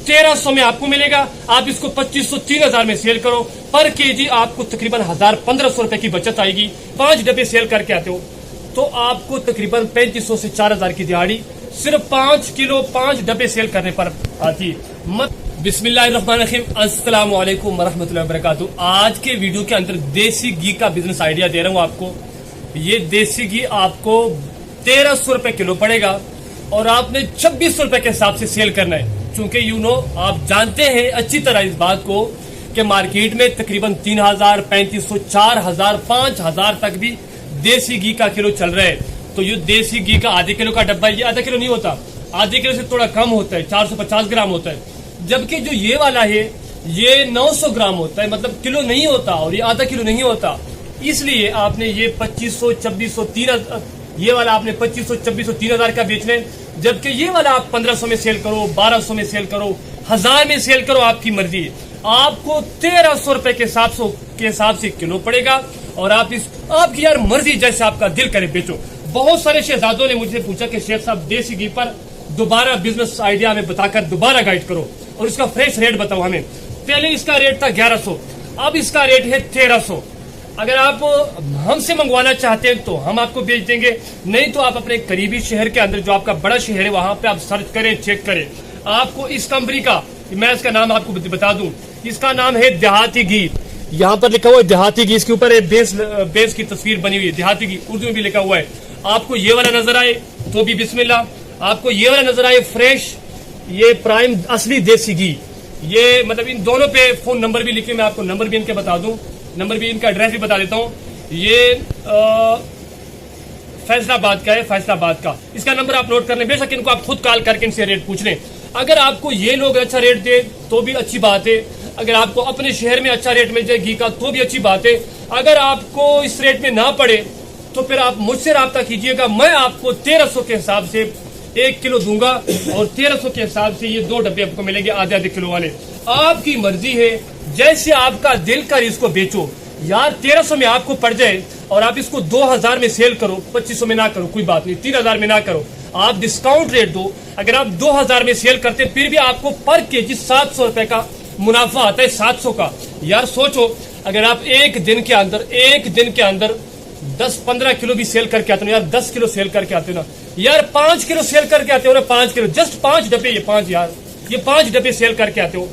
1300 में आपको मिलेगा। आप इसको 2500 3000 में सेल करो, पर केजी आपको तकरीबन 1500 रुपए की बचत आएगी। 5 डब्बे सेल करके आते हो तो आपको तकरीबन 3500 से 4000 की दिहाड़ी सिर्फ 5 किलो 5 डब्बे सेल करने पर आती है। बिस्मिल्लाहिर्रहमानिर्रहीम, अस्सलाम वालेकुम वरहमतुल्लाहि वबरकातुहू। आज के वीडियो के अंदर देसी घी का बिजनेस आइडिया दे रहा हूँ आपको। ये देसी घी आपको 1300 रुपए किलो पड़ेगा और आपने 2600 रुपए के हिसाब से सेल करना है। क्योंकि आप जानते हैं अच्छी तरह इस बात को कि मार्केट में तकरीबन 3000, 3500, 4000, 5000 तक भी देसी घी का किलो चल रहा है। तो ये देसी घी का आधे किलो का डब्बा, ये आधा किलो नहीं होता, आधे किलो से थोड़ा कम होता है, 450 ग्राम होता है। जबकि जो ये वाला है ये 900 ग्राम होता है, मतलब किलो नहीं होता और ये आधा किलो नहीं होता। इसलिए आपने ये 2500, 2600, 3000, ये वाला आपने 2500, 2600, 3000 का बेचना है। जबकि ये वाला आप 1500 में सेल करो, 1200 में सेल करो, 1000 में सेल करो, आपकी मर्जी है। आपको 1300 रुपए के हिसाब से किलो पड़ेगा और आपकी यार मर्जी, जैसे आपका दिल करे बेचो। बहुत सारे शहजादों ने मुझसे पूछा कि शेख साहब देसी घी पर दोबारा बिजनेस आइडिया हमें बताकर दोबारा गाइड करो और इसका फ्रेश रेट बताओ हमें। पहले इसका रेट था 1100, अब इसका रेट है 1300। अगर आप हमसे मंगवाना चाहते हैं तो हम आपको बेच देंगे, नहीं तो आप अपने करीबी शहर के अंदर जो आपका बड़ा शहर है वहां पे आप सर्च करें, चेक करें। आपको इस कंपनी का, मैं इसका नाम आपको बता दूं, इसका नाम है देहाती घी। यहाँ पर लिखा हुआ है देहाती घी, इसके ऊपर बेस की तस्वीर बनी हुई है, देहाती घी उर्दू में भी लिखा हुआ है। आपको ये वाला नजर आए तो भी बिस्मिल्लाह, आपको ये वाला नजर आए फ्रेश, ये प्राइम असली देसी घी, ये मतलब इन दोनों पे फोन नंबर भी लिखे, मैं आपको नंबर भी इनके बता दूं, नंबर भी इनका एड्रेस भी बता देता हूँ। ये फैसलाबाद का है, फैसलाबाद का। इसका नंबर आप नोट कर लें, बेशक इनको आप खुद कॉल करके इनसे रेट पूछ लें। अगर आपको ये लोग अच्छा रेट दे तो भी अच्छी बात है, अगर आपको अपने शहर में अच्छा रेट मिल जाए घी का तो भी अच्छी बात है। अगर आपको इस रेट में ना पड़े तो फिर आप मुझसे रब्ता कीजिएगा, मैं आपको 1300 के हिसाब से 1 किलो दूंगा और 1300 के हिसाब से ये 2 डब्बे आपको मिलेंगे आधे आधे किलो वाले। आपकी मर्जी है, जैसे आपका दिल कर इसको बेचो। यार 1300 में आपको पड़ जाए और आप इसको 2000 में सेल करो, 2500 में ना करो, कोई बात नहीं, 3000 में ना करो, आप डिस्काउंट रेट दो। अगर आप 2000 में सेल करते फिर भी आपको पर केजी 700 रुपए का मुनाफा आता है, 700 का। यार सोचो, अगर आप एक दिन के अंदर 10-15 किलो भी सेल करके आते हो यार, 10 किलो सेल करके आते हो ना यार, 5 किलो सेल करके आते हो ना, 5 किलो, जस्ट 5 डब्बे, ये 5 यार, ये 5 डब्बे सेल करके आते हो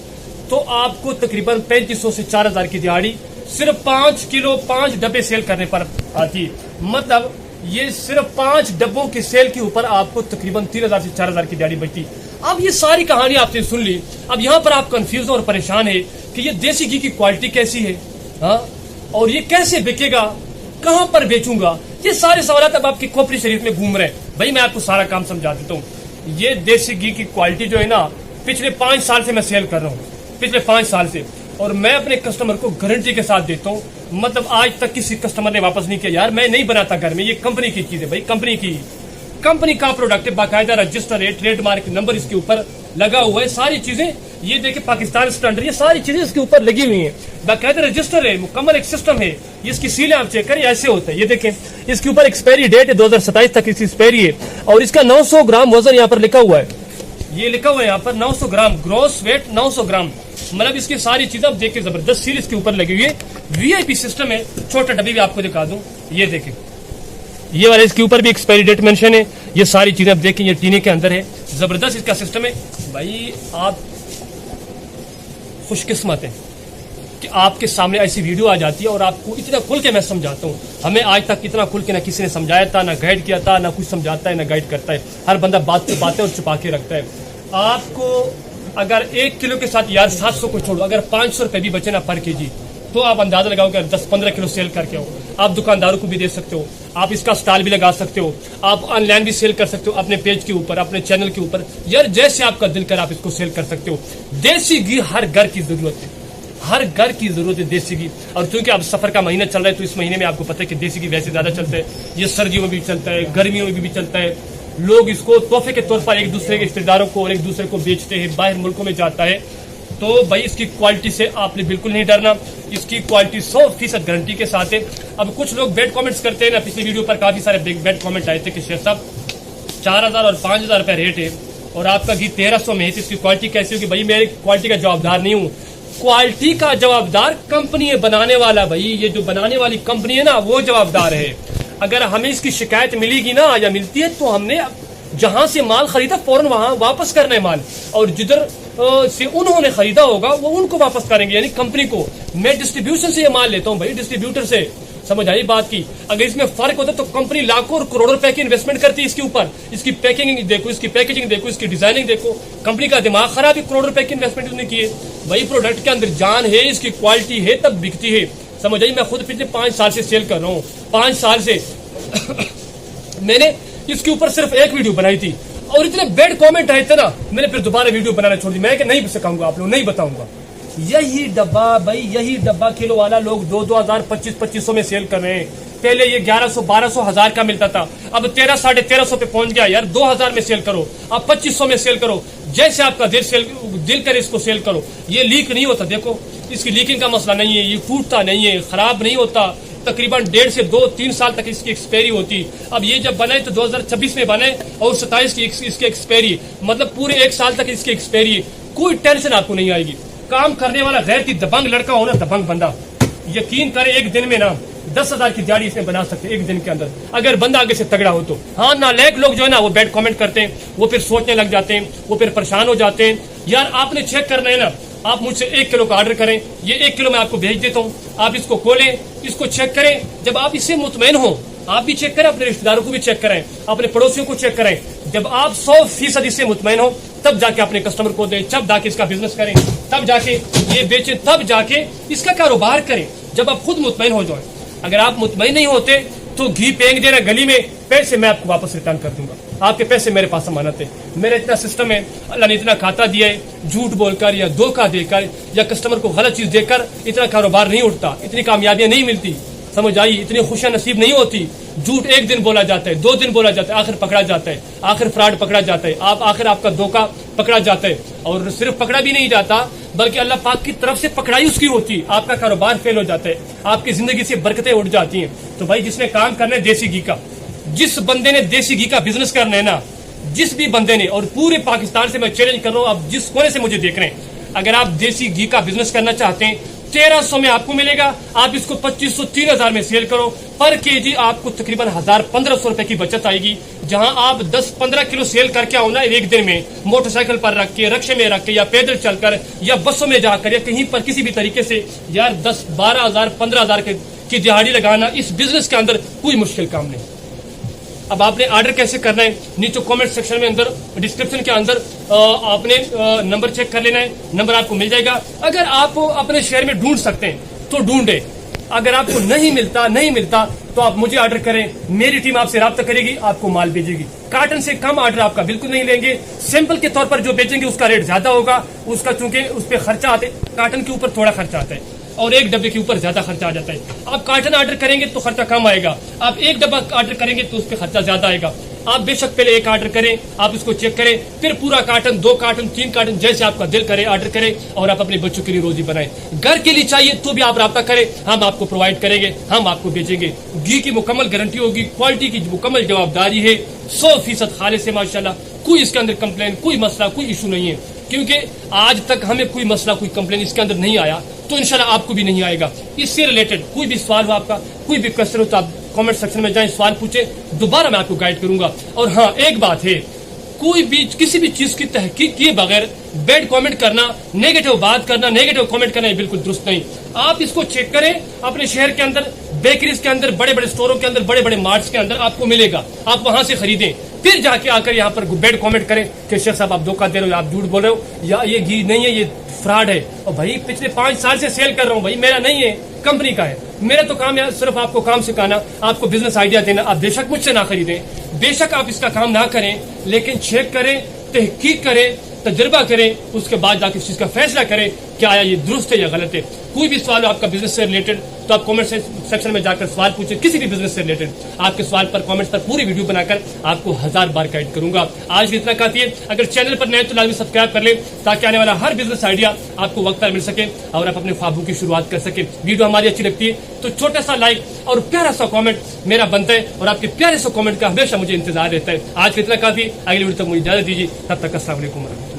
तो आपको तकरीबन 3500 से 4000 की दिहाड़ी सिर्फ 5 किलो 5 डब्बे सेल करने पर आती है। मतलब ये सिर्फ 5 डब्बों की सेल के ऊपर आपको तकरीबन 3000 से 4000 की दिहाड़ी बचती। अब ये सारी कहानी आपने सुन ली, अब यहाँ पर आप कंफ्यूज और परेशान है कि ये देसी घी की क्वालिटी कैसी है, हाँ, और ये कैसे बिकेगा, कहाँ पर बेचूंगा, ये सारे सवाल अब आपकी खोपड़ी शरीफ में घूम रहे हैं। भाई मैं आपको सारा काम समझा देता हूँ। ये देसी घी की क्वालिटी जो है ना, पिछले 5 साल से मैं सेल कर रहा हूँ, पिछले 5 साल से, और मैं अपने कस्टमर को गारंटी के साथ देता हूँ। मतलब आज तक किसी कस्टमर ने वापस नहीं किया, यार मैं नहीं बनाता घर में, ये कंपनी की चीज है भाई, कंपनी का प्रोडक्ट है, बाकायदा रजिस्टर है, ट्रेडमार्क नंबर इसके ऊपर लगा हुआ है, सारी चीजें ये देखिए पाकिस्तान स्टैंडर्ड, ये सारी चीजें इसके ऊपर लगी हुई हैं, बाकायदा रजिस्टर है, मुकम्मल एक सिस्टम है। इसकी सीलें आप चेक करें, ऐसे होता है, ये देखें इसके ऊपर एक्सपायरी डेट है 2027 तक इसकी एक्सपायरी है और इसका 900 ग्राम वजन यहाँ पर लिखा हुआ है, ये लिखा हुआ है यहाँ पर 900 ग्राम ग्रोस वेट 900 ग्राम। मतलब इसकी सारी चीजें आप देखिए, जबरदस्त सील इसके ऊपर लगी हुई है, वीआईपी सिस्टम है। छोटा डब्बी भी आपको दिखा दूं, ये देखें, ये वाले इसके ऊपर भी एक्सपायरी डेट मेंशन है। ये सारी चीजें आप देखें, ये टीने के अंदर है, जबरदस्त इसका सिस्टम है। भाई आप खुशकिस्मत हैं कि आपके सामने ऐसी वीडियो आ जाती है और आपको इतना खुल के मैं समझाता हूँ। हमें आज तक इतना खुल के ना किसी ने समझाया था, ना गाइड किया था, ना कुछ समझाता है, ना गाइड करता है। हर बंदा बात पे बातें और छुपा के रखता है। आपको अगर 1 किलो के साथ यार 700 को छोड़ो, अगर 500 रुपए भी बचे ना पर केजी, तो आप अंदाजा लगाओ कि 10-15 किलो सेल करके हो। आप दुकानदारों को भी दे सकते हो, आप इसका स्टॉल भी लगा सकते हो, आप ऑनलाइन भी सेल कर सकते हो, अपने पेज के ऊपर, अपने चैनल के ऊपर, यार जैसे आपका दिल कर आप इसको सेल कर सकते हो। देसी घी हर घर की जरूरत है, हर घर की जरूरत है देसी घी। और क्योंकि अब सफर का महीना चल रहा है तो इस महीने में आपको पता है कि देसी घी वैसे ज्यादा चलता है, ये सर्दियों में भी चलता है, गर्मियों में भी चलता है। लोग इसको तोहफे के तौर पर एक दूसरे के रिश्तेदारों को और एक दूसरे को बेचते हैं, बाहर मुल्कों में जाता है। तो भाई इसकी क्वालिटी से आपने बिल्कुल नहीं डरना, इसकी क्वालिटी 100% गारंटी के साथ है। अब कुछ लोग बैड कमेंट्स करते हैं ना, पिछली वीडियो पर काफी सारे बैड कमेंट आए थे कि शेख साहब 4000 और 5000 रुपए रेट है और आपका घी 1300 में है, तो इसकी क्वालिटी कैसी होगी? भाई मैं क्वालिटी का जवाबदार नहीं हूँ, क्वालिटी का जवाबदार कंपनी है बनाने वाला। भाई ये जो बनाने वाली कंपनी है ना, वो जवाबदार है। अगर हमें इसकी शिकायत मिलेगी ना या मिलती है, तो हमने जहां से माल खरीदा फौरन वहां वापस करना है माल, और जिधर से उन्होंने खरीदा होगा वो उनको वापस करेंगे, यानी कंपनी को। मैं डिस्ट्रीब्यूशन से ये माल लेता हूँ भाई, डिस्ट्रीब्यूटर से, समझ आई बात की। अगर इसमें फर्क होता तो कंपनी लाखों और करोड़ों रुपए की इन्वेस्टमेंट करती है इसके ऊपर। इसकी पैकिंग देखो, इसकी पैकेजिंग देखो, इसकी डिजाइनिंग देखो, कंपनी का दिमाग खराब है, करोड़ों रुपए की इन्वेस्टमेंट उसने की है। भाई प्रोडक्ट के अंदर जान है, इसकी क्वालिटी है, तब बिकती है, समझ आई। मैं खुद पिछले 5 साल से सेल कर रहा हूँ, 5 साल से मैंने इसके ऊपर सिर्फ एक वीडियो बनाई थी, और इतने बैड कमेंट आए थे ना, मैंने फिर दोबारा वीडियो बनाना छोड़ दी। मैं नहीं सिखाऊंगा आप लोग, नहीं बताऊंगा। यही डब्बा भाई, यही डब्बा किलो वाला लोग 2,000 2500 में सेल कर रहे हैं। पहले ये 1100 1200 1000 का मिलता था, अब 1300 साढ़े 1300 पे पहुंच गया। यार 2000 में सेल करो, अब 2500 में सेल करो, जैसे आपका दिल करे इसको सेल करो। ये लीक नहीं होता, देखो इसकी लीकिंग का मसला नहीं है, ये फूटता नहीं है, खराब नहीं होता। तकरीबन 1.5 से 2-3 साल तक इसकी एक्सपायरी होती। अब ये जब बने तो 2026 में बने, और 27 की इसकी एक्सपायरी, मतलब पूरे 1 साल तक इसकी एक्सपायरी। कोई टेंशन आपको नहीं आएगी। काम करने वाला गैर दबंग लड़का हो ना, दबंग बंदा, यकीन करे एक दिन में ना 10,000 की दिहाड़ी इसमें बना सकते एक दिन के अंदर, अगर बंदा आगे से तगड़ा हो तो। हाँ, नालायक लोग जो है ना, वो बैड कमेंट करते हैं, वो फिर सोचने लग जाते हैं, वो फिर परेशान हो जाते हैं। यार आपने चेक करना है ना, आप मुझसे 1 किलो का ऑर्डर करें, ये 1 किलो मैं आपको भेज देता हूँ, आप इसको खोलें, इसको चेक करें। जब आप इससे मुतमईन हो, आप भी चेक करें, अपने रिश्तेदारों को भी चेक करें, अपने पड़ोसियों को चेक करें। जब आप 100% इससे मुतमईन हो, तब जाके अपने कस्टमर को दें, तब जाके इसका बिजनेस करें, तब जाके ये बेचें, तब जाके इसका कारोबार करें, जब आप खुद मुतमईन हो जाए। अगर आप मुतमईन नहीं होते तो घी फेंक देना गली में, पैसे मैं आपको वापस रिटर्न कर दूंगा, आपके पैसे मेरे पास अमानत है। मेरा इतना सिस्टम है, अल्लाह ने इतना खाता दिया है, झूठ बोलकर या धोखा देकर या कस्टमर को गलत चीज देकर इतना कारोबार नहीं उठता, इतनी कामयाबियां नहीं मिलती, समझ आई, इतनी खुशियां नसीब नहीं होती। झूठ 1 दिन बोला जाता है, 2 दिन बोला जाता है, आखिर पकड़ा जाता है, आखिर फ्रॉड पकड़ा जाता है, आखिर आपका धोखा पकड़ा जाता है। और सिर्फ पकड़ा भी नहीं जाता, बल्कि अल्लाह पाक की तरफ से पकड़ाई उसकी होती, आपका कारोबार फेल हो जाता है, आपकी जिंदगी से बरकतें उड़ जाती हैं। तो भाई जिसने काम करना है देसी घी का, जिस बंदे ने देसी घी का बिजनेस करना है ना, जिस भी बंदे ने, और पूरे पाकिस्तान से मैं चैलेंज कर रहा हूँ, आप जिस कोने से मुझे देख रहे हैं, अगर आप देसी घी का बिजनेस करना चाहते हैं, 1300 में आपको मिलेगा, आप इसको 2500 3000 में सेल करो, पर केजी आपको तकरीबन 1000-1500 रुपए की बचत आएगी। जहां आप 10-15 किलो सेल करके आओ ना एक दिन में, मोटरसाइकिल पर रख के, रक्शे में रख के, या पैदल चलकर, या बसों में जाकर, या कहीं पर किसी भी तरीके से, यार 10-12 हजार 15 हजार की दिहाड़ी लगाना इस बिजनेस के अंदर कोई मुश्किल काम नहीं। अब आपने ऑर्डर कैसे करना है, नीचे कमेंट सेक्शन में अंदर डिस्क्रिप्शन के अंदर आपने नंबर चेक कर लेना है, नंबर आपको मिल जाएगा। अगर आप अपने शहर में ढूंढ सकते हैं तो ढूंढे, अगर आपको नहीं मिलता तो आप मुझे ऑर्डर करें, मेरी टीम आपसे राब्ता करेगी, आपको माल भेजेगी। कार्टन से कम ऑर्डर आपका बिल्कुल नहीं लेंगे, सैंपल के तौर पर जो बेचेंगे उसका रेट ज्यादा होगा, उसका चूंकि उस पर खर्चा आता है, कार्टन के ऊपर थोड़ा खर्चा आता है और एक डब्बे के ऊपर ज्यादा खर्चा आ जाता है। आप कार्टन ऑर्डर करेंगे तो खर्चा कम आएगा, आप एक डब्बा ऑर्डर करेंगे तो उस पर खर्चा ज्यादा आएगा। आप बेशक पहले एक ऑर्डर करें, आप इसको चेक करें, फिर पूरा कार्टन, 2 कार्टन, 3 कार्टन, जैसे आपका दिल करे ऑर्डर करें, और आप अपने बच्चों के लिए रोजी बनाएं। घर के लिए चाहिए तो भी आप राब्ता करें, हम आपको प्रोवाइड करेंगे, हम आपको भेजेंगे। घी की मुकम्मल गारंटी होगी, क्वालिटी की मुकम्मल जवाबदारी है, 100% खालिस है माशाल्लाह। कोई इसके अंदर कंप्लेन, कोई मसला, कोई इशू नहीं है, क्योंकि आज तक हमें कोई मसला, कोई कंप्लेन इसके अंदर नहीं आया, तो इंशाल्लाह आपको भी नहीं आएगा। इससे रिलेटेड कोई भी सवाल हो आपका, कोई भी क्वेश्चन हो तो आप कमेंट सेक्शन में जाएं, सवाल पूछे, दोबारा मैं आपको गाइड करूंगा। और हाँ, एक बात है, कोई भी किसी भी चीज की तहकीक किए बगैर बैड कमेंट करना, नेगेटिव बात करना, नेगेटिव कमेंट करना, ये बिल्कुल दुरुस्त नहीं। आप इसको चेक करें, अपने शहर के अंदर बेकरीज के अंदर, बड़े बड़े स्टोरों के अंदर, बड़े बड़े मार्ट्स के अंदर आपको मिलेगा, आप वहां से खरीदें, फिर जाके आकर यहाँ पर बैड कमेंट करें कि शेख साहब आप धोखा दे रहे हो, आप झूठ बोल रहे हो, या ये घी नहीं है, ये फ्रॉड है। और भाई पिछले 5 साल से सेल कर रहा हूँ, भाई मेरा नहीं है, कंपनी का है। मेरा तो काम है सिर्फ आपको काम सिखाना, आपको बिजनेस आइडिया देना। आप बेशक मुझसे ना खरीदें, बेशक आप इसका काम ना करें, लेकिन चेक करें, तहकीक करें, तजुर्बा करें, उसके बाद जाके इस चीज का फैसला करें क्या आया ये दुरुस्त है या गलत है। कोई भी सवाल हो आपका बिजनेस से रिलेटेड तो आप कमेंट सेक्शन में जाकर सवाल पूछें, किसी भी बिजनेस से रिलेटेड। आपके सवाल पर कमेंट्स पर पूरी वीडियो बनाकर आपको 1000 बार गाइड करूंगा। आज भी इतना काफी है। अगर चैनल पर नए तो लाजमी सब्सक्राइब कर ले ताकि आने वाला हर बिजनेस आइडिया आपको वक्त पर मिल सके और आप अपने ख्वाबों की शुरुआत कर सके। वीडियो हमारी अच्छी लगती है तो छोटा सा लाइक और प्यारा सा कमेंट मेरा बनता है और आपके प्यारे सा कमेंट का हमेशा मुझे इंतजार रहता है। आज भी इतना काफी। अगली वीडियो तक मुझे इजाजत दीजिए। तब तक अस्सलाम वालेकुम।